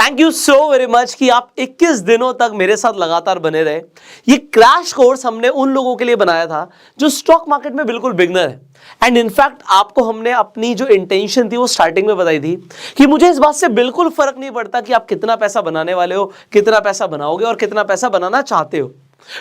Thank you so very much कि आप 21 दिनों तक मेरे साथ लगातार बने रहे। ये क्रैश कोर्स हमने उन लोगों के लिए बनाया था जो स्टॉक मार्केट में बिल्कुल बिगनर है। एंड इनफैक्ट आपको हमने अपनी जो इंटेंशन थी वो स्टार्टिंग में बताई थी कि मुझे इस बात से बिल्कुल फर्क नहीं पड़ता कि आप कितना पैसा बनाने वाले हो, कितना पैसा बनाओगे और कितना पैसा बनाना चाहते हो।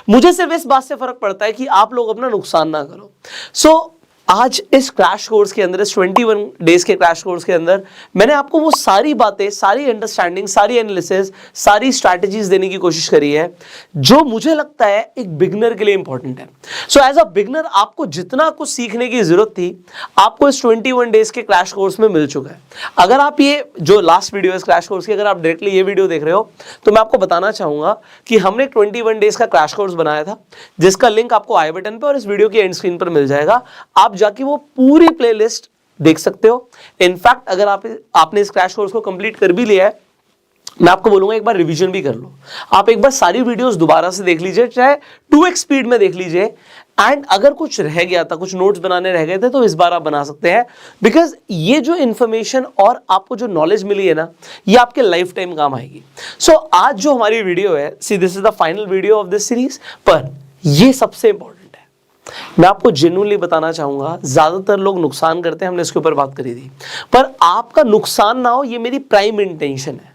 मुझे सिर्फ इस बात से फर्क पड़ता है कि आप लोग अपना नुकसान ना करो। सो आज इस क्रैश कोर्स के अंदर, इस 21 डेज के क्रैश कोर्स के अंदर मैंने आपको वो सारी बातें, सारी अंडरस्टैंडिंग, सारी एनालिसिस, सारी स्ट्रैटेजीज देने की कोशिश करी है जो मुझे लगता है एक बिगनर के लिए इंपॉर्टेंट है। सो एज अ बिगनर आपको जितना कुछ सीखने की जरूरत थी आपको इस 21 डेज के क्रैश कोर्स में मिल चुका है। अगर आप ये जो लास्ट वीडियो है इस क्रैश कोर्स की, अगर आप डायरेक्टली ये वीडियो देख रहे हो तो मैं आपको बताना चाहूंगा कि हमने 21 डेज का क्रैश कोर्स बनाया था जिसका लिंक आपको आई बटन पे और इस वीडियो की एंड स्क्रीन पर मिल जाएगा। आप जाके वो पूरी प्लेलिस्ट देख सकते हो। इनफैक्ट अगर आपने इस क्रैश कोर्स को कंप्लीट कर भी लिया है, मैं आपको बोलूंगा एक बार रिवीजन भी कर लो। आप एक बार सारी वीडियोस दोबारा से देख लीजिए, चाहे 2x स्पीड में देख लीजिए। एंड अगर कुछ रह गया था, कुछ नोट्स बनाने रह गए थे, तो इस बार आप बना सकते हैं। बिकॉज ये जो इंफॉर्मेशन और आपको जो नॉलेज मिली है ना, ये आपके लाइफ टाइम काम आएगी। सो आज जो हमारी वीडियो है, see this is the final video of this series, पर ये सबसे इंपॉर्टेंट, मैं आपको जेन्युइनली बताना चाहूंगा, ज्यादातर लोग नुकसान करते हैं, हमने इसके ऊपर बात करी थी, पर आपका नुकसान ना हो ये मेरी प्राइम इंटेंशन है।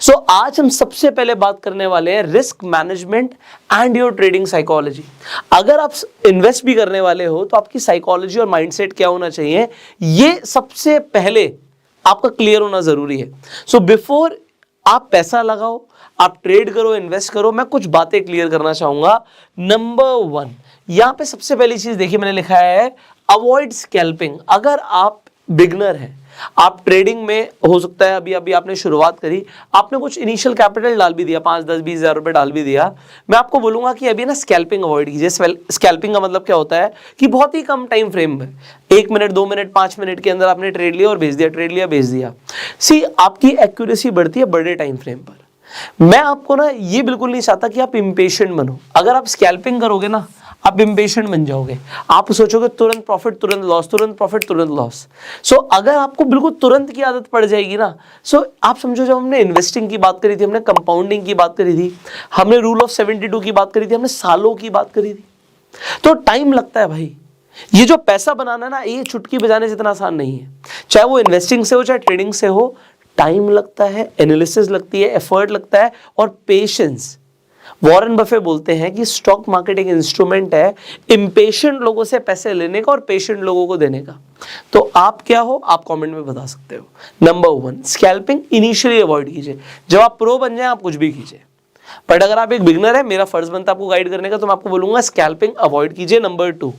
सो आज हम सबसे पहले बात करने वाले हैं risk management and your trading psychology. अगर आप इन्वेस्ट भी करने वाले हो तो आपकी साइकोलॉजी और माइंडसेट क्या होना चाहिए, ये सबसे पहले आपका क्लियर होना जरूरी है। सो बिफोर आप पैसा लगाओ, आप ट्रेड करो, इन्वेस्ट करो, मैं कुछ बातें क्लियर करना चाहूंगा। नंबर 1, यहां पे सबसे पहली चीज देखिए, मैंने लिखा है अवॉइड स्कैल्पिंग। अगर आप बिगनर हैं, आप ट्रेडिंग में, हो सकता है अभी अभी आपने शुरुआत करी, आपने कुछ इनिशियल कैपिटल डाल भी दिया, 5, 10, 20 हजार रुपए डाल भी दिया, मैं आपको बोलूंगा कि अभी ना स्कैल्पिंग अवॉइड कीजिए। स्कैल्पिंग का मतलब क्या होता है कि बहुत ही कम टाइम फ्रेम में, 1 मिनट, 2 मिनट, 5 मिनट के अंदर आपने ट्रेड लिया और भेज दिया, ट्रेड लिया, भेज दिया। सी आपकी एक्यूरेसी बढ़ती है बड़े टाइम फ्रेम पर। मैं आपको ना ये बिल्कुल नहीं चाहता कि आप इम्पेशेंट बनो। अगर आप स्कैल्पिंग करोगे ना, आप इम्पेशेंट बन जाओगे। आप सोचोगे तुरंत प्रॉफिट, तुरंत लॉस, तुरंत प्रॉफिट, तुरंत लॉस। सो अगर आपको बिल्कुल तुरंत की आदत पड़ जाएगी ना, सो आप समझो, जब हमने इन्वेस्टिंग की बात करी थी, हमने कंपाउंडिंग की बात करी थी, हमने रूल ऑफ 72 की बात करी थी, हमने सालों की बात करी थी, तो टाइम लगता है भाई। ये जो पैसा बनाना ना, ये चुटकी बजाने जितना आसान नहीं है। चाहे वो इन्वेस्टिंग से हो, चाहे ट्रेडिंग से हो, टाइम लगता है, एनालिसिस लगती है, एफर्ट लगता है और पेशेंस। वॉरेन बफे बोलते हैं कि स्टॉक मार्केट एक इंस्ट्रूमेंट है इम्पेशेंट लोगों से पैसे लेने का और पेशेंट लोगों को देने का। तो आप क्या हो, आप कमेंट में बता सकते हो। नंबर 1, स्कैल्पिंग इनिशियली अवॉइड कीजिए। जब आप प्रो बन जाए आप कुछ भी कीजिए, बट अगर आप एक बिगनर है, मेरा फर्ज बनता है आपको गाइड करने का, तो मैं आपको बोलूंगा स्कैल्पिंग अवॉइड कीजिए। नंबर 2,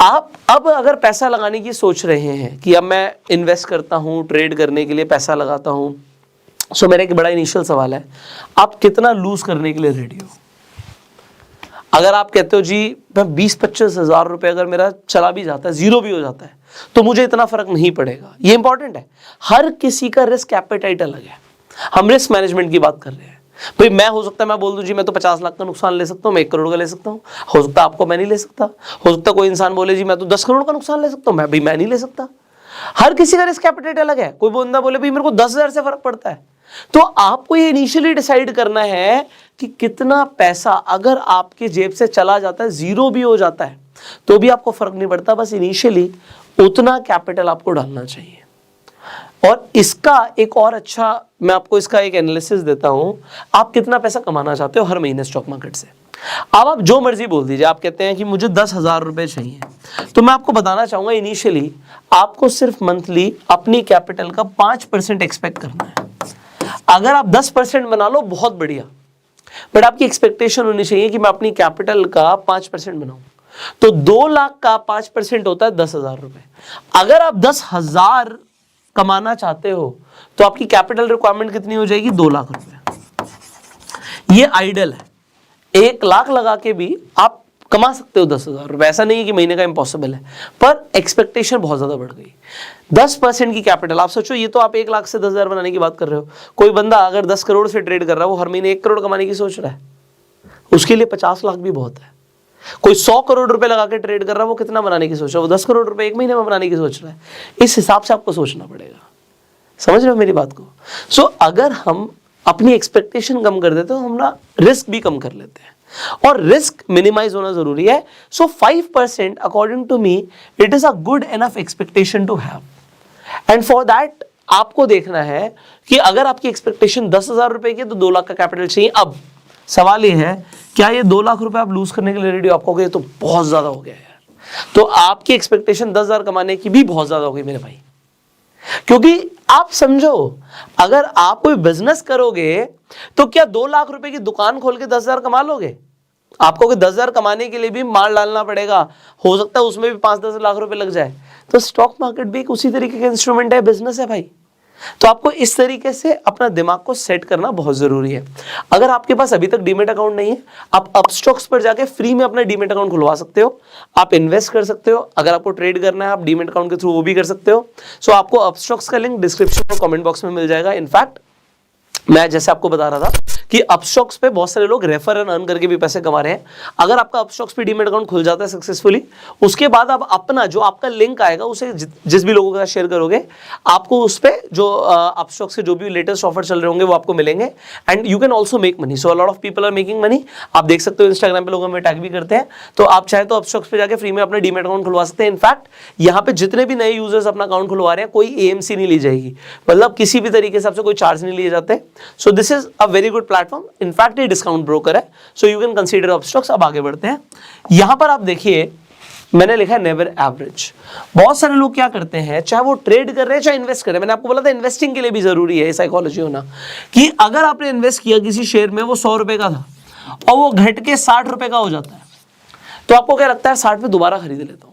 आप अब अगर पैसा लगाने की सोच रहे हैं कि अब मैं इन्वेस्ट करता हूं, ट्रेड करने के लिए पैसा लगाता हूं, सो मेरा एक बड़ा इनिशियल सवाल है, आप कितना लूज करने के लिए रेडी हो? अगर आप कहते हो जी मैं 20-25 हजार रुपए अगर मेरा चला भी जाता है, जीरो भी हो जाता है, तो मुझे इतना फर्क नहीं पड़ेगा, ये इंपॉर्टेंट है। हर किसी का रिस्क एपेटाइट अलग है। हम रिस्क मैनेजमेंट की बात कर रहे हैं। भाई मैं, हो सकता है मैं बोल दूं जी मैं तो 50 लाख का नुकसान ले सकता हूं, मैं 1 करोड़ का ले सकता हूं। हो सकता है आपको मैं नहीं ले सकता। हो सकता है कोई इंसान बोले जी मैं तो 10 करोड़ का नुकसान ले सकता हूं, मैं नहीं ले सकता। हर किसी का रिस्क एपेटाइट अलग है। कोई बंदा बोले भाई मेरे को 10,000 से फर्क पड़ता है, तो आपको ये इनिशियली डिसाइड करना है कि कितना पैसा अगर आपके जेब से चला जाता है, जीरो भी हो जाता है, तो भी आपको फर्क नहीं पड़ता, बस इनिशियली उतना कैपिटल आपको डालना चाहिए। और इसका एक और अच्छा, मैं आपको इसका एक एनालिसिस देता हूं। आप कितना पैसा कमाना चाहते हो हर महीने स्टॉक मार्केट से? अब आप जो मर्जी बोल दीजिए, आप कहते हैं कि मुझे 10,000 रुपए चाहिए, तो मैं आपको बताना चाहूंगा इनिशियली आपको सिर्फ मंथली अपनी कैपिटल का 5% एक्सपेक्ट करना है। अगर आप 10% बना लो बहुत बढ़िया, बट आपकी एक्सपेक्टेशन होनी चाहिए कि मैं अपनी कैपिटल का 5% बनाऊं। तो 2 लाख का 5% होता है 10,000 रुपए। अगर आप 10,000 कमाना चाहते हो तो आपकी कैपिटल रिक्वायरमेंट कितनी हो जाएगी? 2 लाख रुपए। ये आइडियल है। 1 लाख लगा के भी आप कमा सकते हो 10,000 रुपए। ऐसा नहीं है कि महीने का इम्पॉसिबल है, पर एक्सपेक्टेशन बहुत ज्यादा बढ़ गई। 10% की कैपिटल, आप सोचो, ये तो आप 1 लाख से 10,000 बनाने की बात कर रहे हो। कोई बंदा अगर 10 करोड़ से ट्रेड कर रहा है, वो हर महीने 1 करोड़ कमाने की सोच रहा है, उसके लिए 50 लाख भी बहुत है। कोई 100 करोड़ रुपए लगा के ट्रेड कर रहा है, वो कितना बनाने की सोच रहा है? वो 10 करोड़ रुपए 1 महीने में बनाने की सोच रहा है। इस हिसाब से आपको सोचना पड़ेगा। समझ रहे हो मेरी बात को? सो अगर हम अपनी एक्सपेक्टेशन कम कर देते तो हम ना रिस्क भी कम कर लेते हैं, और रिस्क मिनिमाइज होना जरूरी है. So 5% according to me it is a good enough expectation to have. And for that आपको देखना है कि अगर आपकी एक्सपेक्टेशन 10,000 रुपए की है तो 2 लाख का कैपिटल चाहिए. अब सवाल ये है, क्या ये 2 लाख रुपए आप लूज करने के लिए रेडी हो? आपको कहोगे तो बहुत ज्यादा हो गया यार, तो आपकी एक्सपेक्टेशन 10,000 कमाने की भी बहुत ज्यादा हो गई मेरे भाई. क्योंकि आप समझो, अगर आप कोई बिजनेस करोगे तो क्या 2 लाख रुपए की दुकान खोल के 10,000 कमा लोगे? आपको 10,000 कमाने के लिए भी माल डालना पड़ेगा, हो सकता है उसमें भी 5-10 लाख रुपए लग जाए. तो स्टॉक मार्केट भी एक उसी तरीके का इंस्ट्रूमेंट है, बिजनेस है भाई. तो आपको इस तरीके से अपना दिमाग को सेट करना बहुत जरूरी है. अगर आपके पास अभी तक डीमेट अकाउंट नहीं है, आप अपस्टॉक्स पर जाके फ्री में अपना डीमेट अकाउंट खुलवा सकते हो. आप इन्वेस्ट कर सकते हो. अगर आपको ट्रेड करना है आप डीमेट अकाउंट के थ्रू वो भी कर सकते हो. सो आपको अपस्टॉक्स का लिंक डिस्क्रिप्शन और कमेंट बॉक्स में मिल जाएगा. इनफैक्ट मैं जैसे आपको बता रहा था कि अपस्टॉक्स पे बहुत सारे लोग रेफर एंड अर्न करके भी पैसे कमा रहे हैं. अगर आपका अपस्टॉक्स पे डीमेट अकाउंट खुल जाता है सक्सेसफुली, उसके बाद आप अपना जो आपका लिंक आएगा उसे जिस भी लोगों के साथ शेयर करोगे, आपको उस पे जो अपस्टॉक्स के जो भी लेटेस्ट ऑफर चल रहे होंगे वो आपको मिलेंगे. And you can also make money. So a lot of people are making money. आप देख सकते हो इंस्टाग्राम पे लोग हमें टैग भी करते हैं. तो आप चाहे तो अपस्टॉक्स पे जाके फ्री में अपना डीमेट अकाउंट खुलवा सकते हैं. इनफैक्ट यहाँ पे जितने भी नए यूजर्स अपना अकाउंट खुलवा रहे हैं, कोई एएमसी नहीं ली जाएगी, मतलब किसी भी तरीके से आपसे कोई चार्ज नहीं लिए जाते. So this is a very good platform. In fact ये डिस्काउंट ब्रोकर है, so you can consider Upstox. अब आगे बढ़ते हैं. यहां पर आप देखिए मैंने लिखा है नेवर एवरेज. बहुत सारे लोग क्या करते हैं, चाहे वो ट्रेड कर रहे हैं चाहे इन्वेस्ट कर रहे हैं, मैंने आपको बोला था इन्वेस्टिंग के लिए भी जरूरी है साइकोलॉजी होना, कि अगर आपने इन्वेस्ट किया किसी शेयर में, वो 100 रुपए का था और वो घट के 60 रुपए का हो जाता है, तो आपको क्या लगता है 60 पे दोबारा खरीद लेता हूं.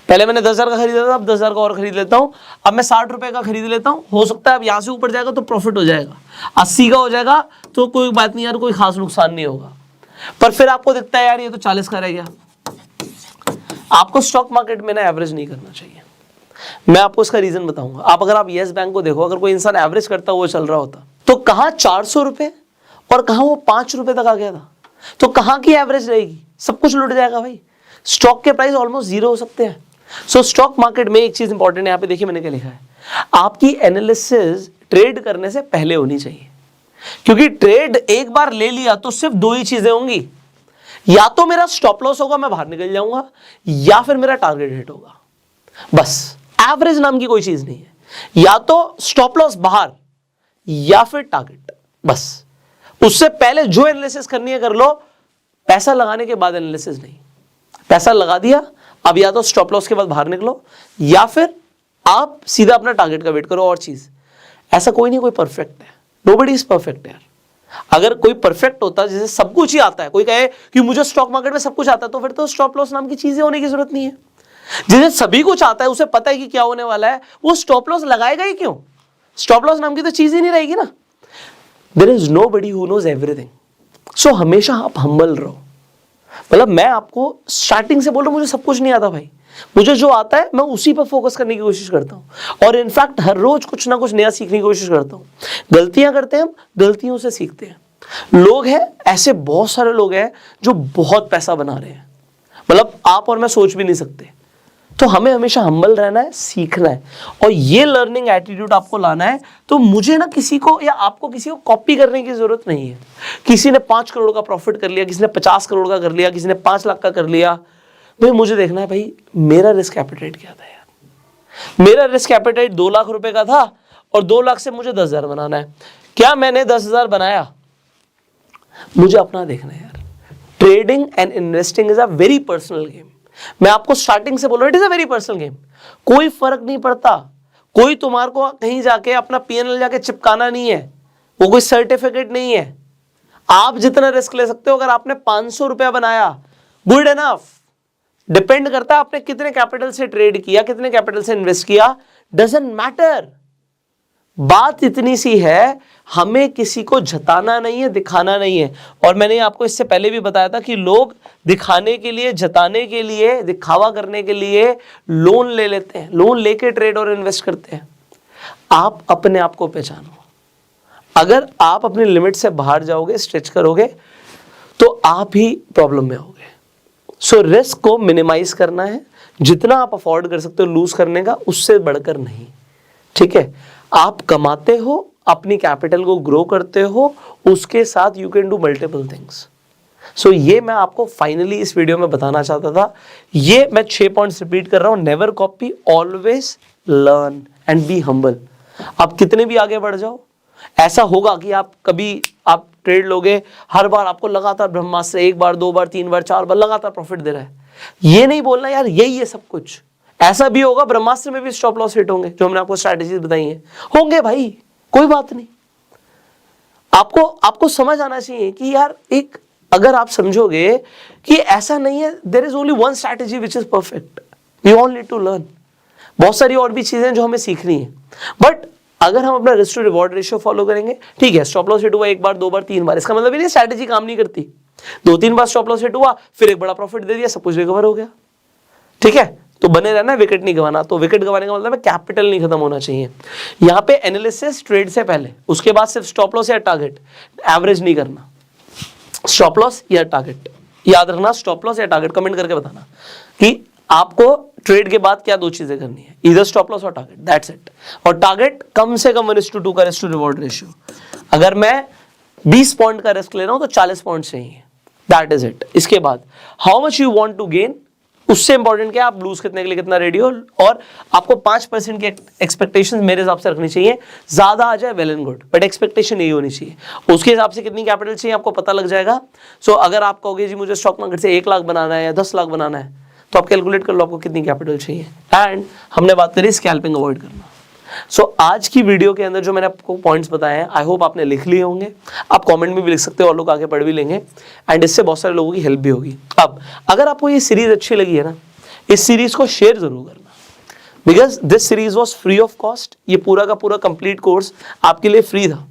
पहले मैंने 10,000 का खरीदा था, अब 10,000 का और खरीद लेता हूं. अब मैं 60 रुपए का खरीद लेता हूं, हो सकता है अब यहां से ऊपर जाएगा तो प्रॉफिट हो जाएगा, 80 का हो जाएगा तो कोई बात नहीं यार, कोई खास नुकसान नहीं होगा. पर फिर आपको दिखता है यार ये तो 40 का रह गया. आपको स्टॉक मार्केट में ना एवरेज नहीं करना चाहिए. मैं आपको इसका रीजन बताऊंगा. आप अगर आप येस बैंक को देखो, अगर कोई इंसान एवरेज करता हुआ चल रहा होता तो कहां 400 रुपए और कहां वो 5 रुपए तक आ गया था, तो कहां की एवरेज रहेगी? सब कुछ लुट जाएगा भाई. स्टॉक के प्राइस ऑलमोस्ट जीरो हो सकते हैं. सो स्टॉक मार्केट में एक चीज इंपॉर्टेंट है, यहां पे देखिए मैंने क्या लिखा है, आपकी एनालिसिस ट्रेड करने से पहले होनी चाहिए. क्योंकि ट्रेड एक बार ले लिया तो सिर्फ 2 ही चीजें होंगी, या तो मेरा स्टॉप लॉस होगा, मैं बाहर निकल जाऊंगा, या फिर मेरा टारगेट हिट होगा. बस एवरेज नाम की कोई चीज नहीं है. या तो स्टॉप लॉस बाहर या फिर टारगेट, बस. उससे पहले जो एनालिसिस करनी है कर लो, पैसा लगाने के बाद एनालिसिस नहीं. पैसा लगा दिया, अब या तो स्टॉप लॉस के बाद बाहर निकलो, या फिर आप सीधा अपना टारगेट का वेट करो. और चीज, ऐसा कोई नहीं कोई परफेक्ट है, नोबडी इज परफेक्ट यार. अगर कोई परफेक्ट होता, जैसे सब कुछ ही आता है, कोई कहे कि मुझे स्टॉक मार्केट में सब कुछ आता है, तो फिर तो स्टॉप लॉस नाम की चीजें होने की जरूरत नहीं है. जिसे सभी कुछ आता है, उसे पता है कि क्या होने वाला है, वो स्टॉप लॉस लगाएगा ही क्यों? स्टॉप लॉस नाम की तो चीज ही नहीं रहेगी ना. There is nobody who knows everything. So हमेशा आप हम्बल रहो. मतलब मैं आपको स्टार्टिंग से बोल रहा हूं, मुझे सब कुछ नहीं आता भाई. मुझे जो आता है मैं उसी पर फोकस करने की कोशिश करता हूं, और इनफैक्ट हर रोज कुछ ना कुछ नया सीखने की कोशिश करता हूं. गलतियां करते हैं हम, गलतियों से सीखते हैं. लोग हैं ऐसे, बहुत सारे लोग हैं जो बहुत पैसा बना रहे हैं, मतलब आप और मैं सोच भी नहीं सकते. तो हमें हमेशा हम्बल रहना है, सीखना है, और ये लर्निंग एटीट्यूड आपको लाना है. तो मुझे ना किसी को या आपको किसी को कॉपी करने की जरूरत नहीं है. किसी ने 5 करोड़ का प्रॉफिट कर लिया, किसी ने 50 करोड़ का कर लिया, किसी ने 5 लाख का कर लिया. भाई मुझे देखना है भाई मेरा रिस्क एपेटाइट क्या था यार. मेरा रिस्क एपेटाइट 2 लाख रुपए का था, और 2 लाख से मुझे 10,000 बनाना है. क्या मैंने 10,000 बनाया? मुझे अपना देखना है यार. Trading and investing is a very personal game. मैं आपको स्टार्टिंग से बोल रहा हूं, it is a very personal game. कोई फर्क नहीं पड़ता, कोई तुम्हारे को कहीं जाके अपना पीएनएल जाके चिपकाना नहीं है, वो कोई सर्टिफिकेट नहीं है. आप जितना रिस्क ले सकते हो. अगर आपने 500 रुपया बनाया, गुड एनफ. डिपेंड करता है आपने कितने कैपिटल से ट्रेड किया, कितने कैपिटल से इन्वेस्ट किया, डजंट मैटर. बात इतनी सी है, हमें किसी को जताना नहीं है, दिखाना नहीं है. और मैंने आपको इससे पहले भी बताया था कि लोग दिखाने के लिए, जताने के लिए, दिखावा करने के लिए लोन ले लेते हैं, लोन लेके ट्रेड और इन्वेस्ट करते हैं. आप अपने आप को पहचानो. अगर आप अपनी लिमिट से बाहर जाओगे, स्ट्रेच करोगे, तो आप ही प्रॉब्लम में होगे. सो रिस्क को मिनिमाइज करना है, जितना आप अफोर्ड कर सकते हो लूज करने का, उससे बढ़कर नहीं. ठीक है. आप कमाते हो, अपनी कैपिटल को ग्रो करते हो, उसके साथ you can do multiple things. So ये मैं आपको फाइनली इस वीडियो में बताना चाहता था। ये मैं 6 पॉइंट्स रिपीट कर रहा हूं। Never copy, always learn and be humble. आप कितने भी आगे बढ़ जाओ, ऐसा होगा कि आप कभी आप ट्रेड लोगे, हर बार आपको लगातार ब्रह्मास्त्र 1 बार 2 बार 3 बार 4 बार लगातार प्रॉफिट दे रहा है। ये नहीं बोलना यार यही है सब कुछ। ऐसा भी होगा ब्रह्मास्त्र में भी स्टॉप लॉस हिट होंगे, जो हमने आपको स्ट्रैटेजी बताई है, होंगे भाई, कोई बात नहीं। आपको समझ आना चाहिए कि यार एक अगर आप समझोगे कि ऐसा नहीं है, there is only one strategy which is perfect, we all need to learn. बहुत सारी और भी चीजें जो हमें सीखनी है, बट अगर हम अपना risk to reward ratio follow करेंगे, ठीक है, स्टॉप लॉस हिट हुआ 1 बार 2 बार 3 बार, इसका मतलब ये नहीं स्ट्रैटेजी काम नहीं करती। 2-3 बार स्टॉप लॉस हिट हुआ, फिर एक बड़ा प्रॉफिट दे दिया, सब कुछ रिकवर हो गया, ठीक है। तो बने रहना, विकेट नहीं गवाना। तो विकेट गवाने का मतलब है कैपिटल नहीं खत्म होना चाहिए। यहां पे एनालिसिस ट्रेड से पहले, उसके बाद सिर्फ स्टॉप लॉस या टारगेट, एवरेज नहीं करना। स्टॉप लॉस या टारगेट याद रखना, स्टॉप लॉस या टारगेट, कमेंट करके बताना कि आपको ट्रेड के बाद क्या 2 चीजें करनी है, इधर स्टॉप लॉस और टारगेट, दैट्स इट। और टारगेट कम से कम 1:2 का रिस्क टू रिवॉर्ड रेशियो। अगर मैं 20 पॉइंट का रिस्क ले रहा हूं तो 40 पॉइंट चाहिए, दैट इज इट। इसके बाद how much you want to gain, उससे इंपॉर्टेंट क्या है आप लूज करने के लिए कितना रेडी हो। और आपको 5% की एक्सपेक्टेशन मेरे हिसाब से रखनी चाहिए, ज्यादा आ जाए well and good, but expectation यही होनी चाहिए। उसके हिसाब से कितनी कैपिटल चाहिए आपको पता लग जाएगा। सो अगर आप कहोगे जी मुझे स्टॉक मार्केट से 1 लाख बनाना है या 10 लाख बनाना है, तो आप कैलकुलेट कर लो आपको कितनी कैपिटल चाहिए। एंड हमने बात करी स्कैल्पिंग अवॉइड करना। सो आज की वीडियो के अंदर जो मैंने आपको पॉइंट्स बताए हैं, आई होप आपने लिख लिए होंगे। आप कमेंट में भी लिख सकते हो और लोग आगे पढ़ भी लेंगे, एंड इससे बहुत सारे लोगों की हेल्प भी होगी। अब अगर आपको ये सीरीज अच्छी लगी है ना, इस सीरीज को शेयर जरूर करना, because this series was free of cost. ये पूरा का पूरा कंप्लीट कोर्स आपके लिए फ्री था।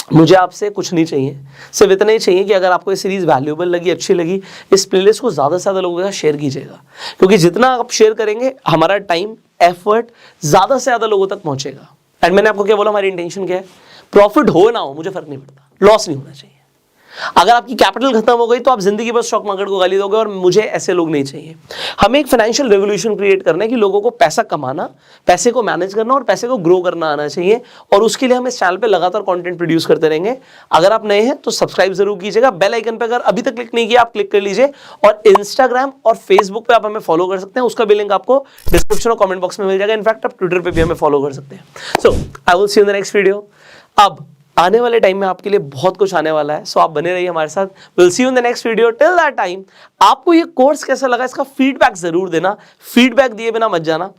मुझे आपसे कुछ नहीं चाहिए, सिर्फ इतना ही चाहिए कि अगर आपको ये सीरीज वैल्यूएबल लगी, अच्छी लगी, इस प्लेलिस्ट को ज़्यादा से ज़्यादा लोगों के साथ शेयर कीजिएगा, क्योंकि जितना आप शेयर करेंगे हमारा टाइम एफर्ट ज़्यादा से ज़्यादा लोगों तक पहुंचेगा। एंड मैंने आपको क्या बोला, हमारी इंटेंशन क्या है, प्रॉफिट हो ना हो मुझे फर्क नहीं पड़ता, लॉस नहीं होना चाहिए। अगर आपकी कैपिटल खत्म हो गई तो आप जिंदगी भर स्टॉक मार्केट को गाली दोगे, और मुझे ऐसे लोग नहीं चाहिए। हमें एक फाइनेंशियल रेवोल्यूशन क्रिएट करना है कि लोगों को पैसा कमाना, पैसे को मैनेज करना और पैसे को ग्रो करना आना चाहिए, और उसके लिए हम इस चैनल पे लगातार कंटेंट प्रोड्यूस करते रहेंगे। अगर आप नए हैं तो सब्सक्राइब जरूर कीजिएगा, बेल आइकन पे अगर अभी तक क्लिक नहीं किया आप क्लिक कर लीजिए, और इंस्टाग्राम और फेसबुक पे आप हमें फॉलो कर सकते हैं, उसका भी लिंक आपको डिस्क्रिप्शन और कमेंट बॉक्स में मिल जाएगा। इनफैक्ट आप ट्विटर पे भी हमें फॉलो कर सकते हैं। So I will see you in the next video. अब आने वाले टाइम में आपके लिए बहुत कुछ आने वाला है, सो आप बने रहिए हमारे साथ। Will see you in the next video. Till that time आपको ये कोर्स कैसा लगा इसका फीडबैक जरूर देना, फीडबैक दिए बिना मत जाना।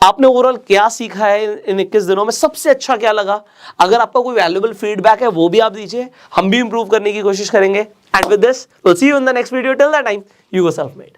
आपने ओवरऑल क्या सीखा है इन 21 दिनों में, सबसे अच्छा क्या लगा, अगर आपका कोई वैल्यूएबल फीडबैक है वो भी आप दीजिए, हम भी इंप्रूव करने की कोशिश करेंगे। And with this will see you in the next video. Till that time you go self made.